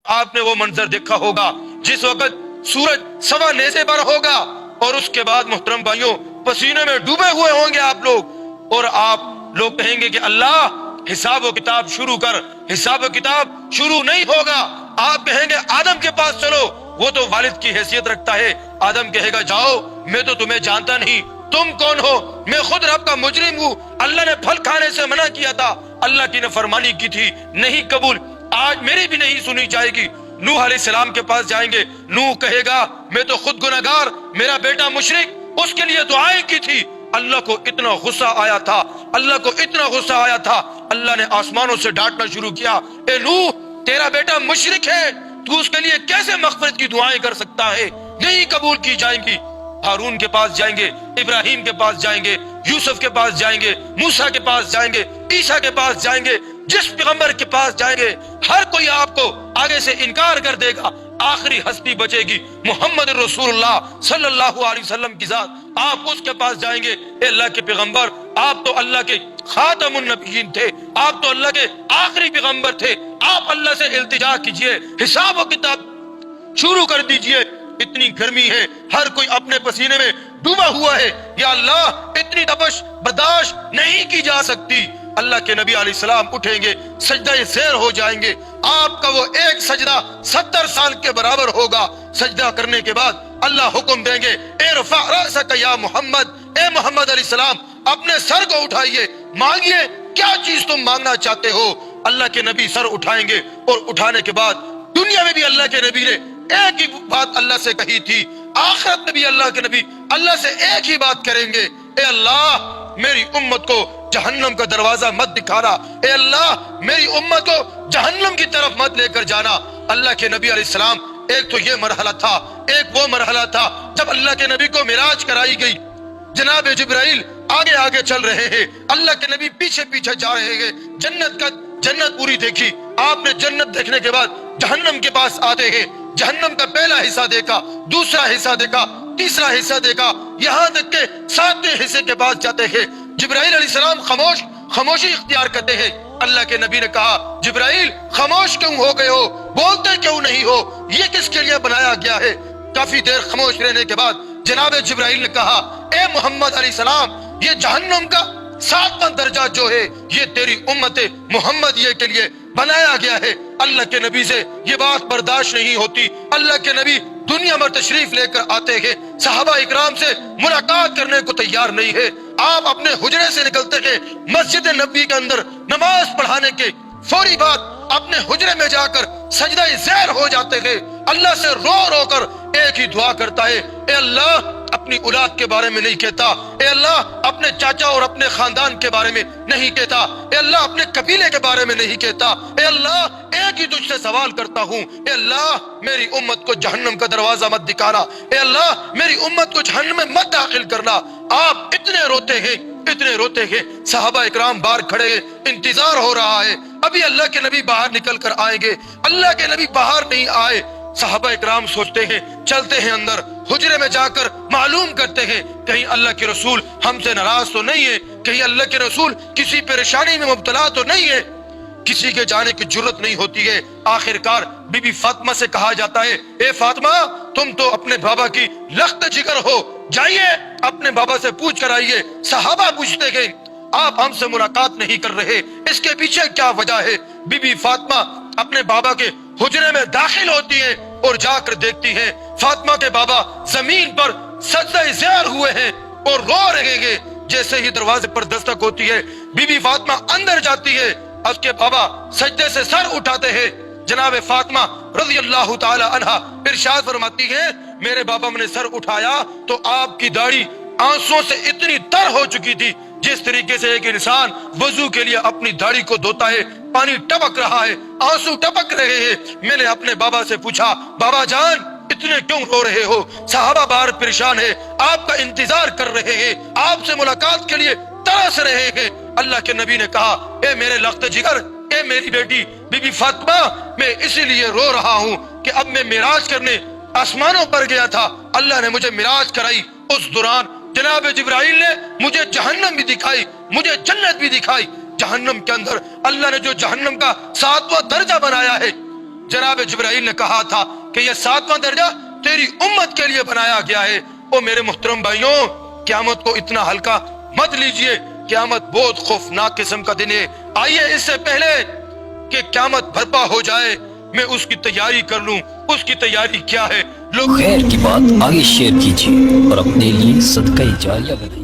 آپ نے وہ منظر دیکھا ہوگا جس وقت سورج سوا نیزے پر ہوگا اور اس کے بعد محترم بھائیوں پسینے میں ڈوبے ہوئے ہوں گے آپ لوگ، اور آپ لوگ کہیں گے کہ اللہ حساب و کتاب شروع کر، حساب و کتاب شروع نہیں ہوگا۔ آپ کہیں گے آدم کے پاس چلو، وہ تو والد کی حیثیت رکھتا ہے۔ آدم کہے گا جاؤ، میں تو تمہیں جانتا نہیں، تم کون ہو؟ میں خود رب کا مجرم ہوں، اللہ نے پھل کھانے سے منع کیا تھا، اللہ کی نافرمانی کی تھی، نہیں قبول، آج میری بھی نہیں سنی جائے گی۔ نوح علیہ السلام کے پاس جائیں گے، نوح کہے گا میں تو خود گناہگار، میرا بیٹا مشرک، اس کے لیے دعائیں کی تھی، اللہ کو اتنا غصہ آیا تھا، اللہ کو اتنا غصہ آیا تھا، اللہ نے آسمانوں سے ڈانٹنا شروع کیا، اے نوح تیرا بیٹا مشرک ہے، تو اس کے لیے کیسے مغفرت کی دعائیں کر سکتا ہے؟ نہیں قبول کی جائیں گی۔ ہارون کے پاس جائیں گے، ابراہیم کے پاس جائیں گے، یوسف کے پاس جائیں گے، موسیٰ کے پاس جائیں گے، عیسیٰ کے پاس جائیں گے، جس پیغمبر کے پاس جائیں گے ہر کوئی آپ کو آگے سے انکار کر دے گا، آخری ہستی بچے گی محمد رسول اللہ صلی اللہ علیہ وسلم کی ذات، آپ اس کے پاس جائیں گے، اے اللہ کے پیغمبر آپ تو اللہ کے خاتم النبیین تھے، آپ تو اللہ کے آخری پیغمبر تھے، آپ اللہ سے التجا کیجئے، حساب و کتاب شروع کر دیجئے، اتنی گرمی ہے، ہر کوئی اپنے پسینے میں ڈوبا ہوا ہے، یا اللہ اتنی تپش برداشت نہیں کی جا سکتی۔ اللہ کے نبی علیہ السلام اٹھیں گے، سجدہ زیر ہو جائیں گے، آپ کا وہ ایک سجدہ 70 سال کے برابر ہوگا۔ سجدہ کرنے کے بعد اللہ حکم دیں گے ارفع رأسک یا محمد، اے محمد علیہ السلام اپنے سر کو اٹھائیے، مانگیے کیا چیز تم مانگنا چاہتے ہو۔ اللہ کے نبی سر اٹھائیں گے، اور اٹھانے کے بعد دنیا میں بھی اللہ کے نبی نے ایک ہی بات اللہ سے کہی تھی، آخرت میں بھی اللہ کے نبی اللہ سے ایک ہی بات کریں گے، اے اللہ میری امت کو جہنم کا دروازہ مت دکھانا، اے اللہ میری امت کو جہنم کی طرف مت لے کر جانا۔ اللہ کے نبی علیہ السلام ایک تو یہ مرحلہ تھا، ایک وہ مرحلہ تھا جب اللہ کے نبی کو معراج کرائی گئی، جناب جبرائیل آگے آگے چل رہے ہیں، اللہ کے نبی پیچھے پیچھے جا رہے ہیں، جنت پوری دیکھی، آپ نے جنت دیکھنے کے بعد جہنم کے پاس آتے ہیں، جہنم کا پہلا حصہ دیکھا، دوسرا حصہ دیکھا، تیسرا حصہ دیکھا، یہاں تک کہ 7ویں حصے کے پاس جاتے ہیں، جبرائیل علیہ السلام خاموشی اختیار کرتے ہیں۔ اللہ کے نبی نے کہا جبرائیل خاموش کیوں ہو گئے ہو، بولتے کیوں نہیں ہو، یہ کس کے لیے بنایا گیا ہے؟ کافی دیر خاموش رہنے کے بعد جناب جبرائیل نے کہا اے محمد علیہ السلام یہ جہنم کا 7واں درجہ جو ہے یہ تیری امت محمدیہ کے لیے بنایا گیا ہے۔ اللہ کے نبی سے یہ بات برداشت نہیں ہوتی، اللہ کے نبی دنیا میں تشریف لے کر آتے ہیں، صحابہ اکرام سے ملاقات کرنے کو تیار نہیں ہے، آپ اپنے حجرے سے نکلتے ہیں، مسجد نبی کے اندر نماز پڑھانے کے فوری بعد اپنے حجرے میں جا کر سجدہ زیر ہو جاتے ہیں، اللہ سے رو رو کر ایک ہی دعا کرتا ہے، اے اللہ اپنی اولاد کے بارے میں نہیں کہتا، اے اللہ اپنے چاچا اور اپنے خاندان کے بارے میں نہیں کہتا، اے اللہ اپنے قبیلے کے بارے میں نہیں کہتا، اے اللہ ایک ہی تجھ سے سوال کرتا ہوں، اے اللہ میری امت کو جہنم کا دروازہ مت دکھانا، اے اللہ میری امت کو جہنم میں مت داخل کرنا۔ آپ اتنے روتے ہیں، صحابہ اکرام باہر کھڑے ہیں، انتظار ہو رہا ہے، ابھی اللہ کے نبی باہر نکل کر آئیں گے، اللہ کے نبی باہر نہیں آئے، صحابہ اکرام سوچتے ہیں، چلتے ہیں اندر، حجرے میں جا کر معلوم کرتے ہیں کہیں اللہ کے رسول ہم سے ناراض تو نہیں ہے، کہیں اللہ کے رسول کسی پریشانی میں مبتلا تو نہیں ہے، کسی کے جانے کی جرت نہیں ہوتی ہے۔ آخرکار بی بی فاطمہ سے کہا جاتا ہے اے فاطمہ تم تو اپنے بابا کی لخت جگر ہو، جائیے اپنے بابا سے پوچھ کر آئیے۔ صحابہ پوچھتے ہیں آپ ہم سے ملاقات نہیں کر رہے، اس کے پیچھے کیا وجہ ہے؟ بی بی فاطمہ اپنے بابا کے حجرے میں داخل ہوتی ہے اور جا کر دیکھتی ہے فاطمہ کے بابا زمین پر سجدہ زیر ہوئے ہیں اور رو رہے ہیں۔ جیسے ہی دروازے پر دستک ہوتی ہے بی بی فاطمہ اندر جاتی ہے، اس کے بابا سجدے سے سر اٹھاتے ہیں، جناب فاطمہ رضی اللہ تعالی عنہا ارشاد فرماتی ہے میرے بابا نے سر اٹھایا تو آپ کی داڑھی آنسوں سے اتنی تر ہو چکی تھی، جس طریقے سے ایک انسان وضو کے لیے اپنی داڑھی کو دھوتا ہے، پانی ٹپک رہا ہے، آنسو ٹپک رہے ہیں۔ میں نے اپنے بابا سے پوچھا بابا جان اتنے کیوں رو رہے ہو؟ صحابہ باہر پریشان ہے، آپ کا انتظار کر رہے ہیں، آپ سے ملاقات کے لیے ترس رہے ہیں۔ اللہ کے نبی نے کہا اے میرے لخت جگر، اے میری بیٹی بی بی فاطمہ میں اسی لیے رو رہا ہوں کہ اب میں معراج کرنے آسمانوں پر گیا تھا، اللہ نے مجھے معراج کرائی، اس دوران جناب جبرائیل نے مجھے جہنم بھی دکھائی، مجھے جنت بھی دکھائی۔ جہنم کے اندر اللہ نے جو جہنم کا 7واں درجہ بنایا ہے، جناب جبرائیل نے کہا تھا کہ یہ 7واں درجہ تیری امت کے لیے بنایا گیا ہے۔ او میرے محترم بھائیوں، قیامت کو اتنا ہلکا مت لیجئے، قیامت بہت خوفناک قسم کا دن ہے۔ آئیے اس سے پہلے کہ قیامت برپا ہو جائے میں اس کی تیاری کر لوں۔ اس کی تیاری کیا ہے؟ لوگ خیر کی بات آگے شیئر کیجیے اور اپنے لیے صدقہ جاریہ بنائیے۔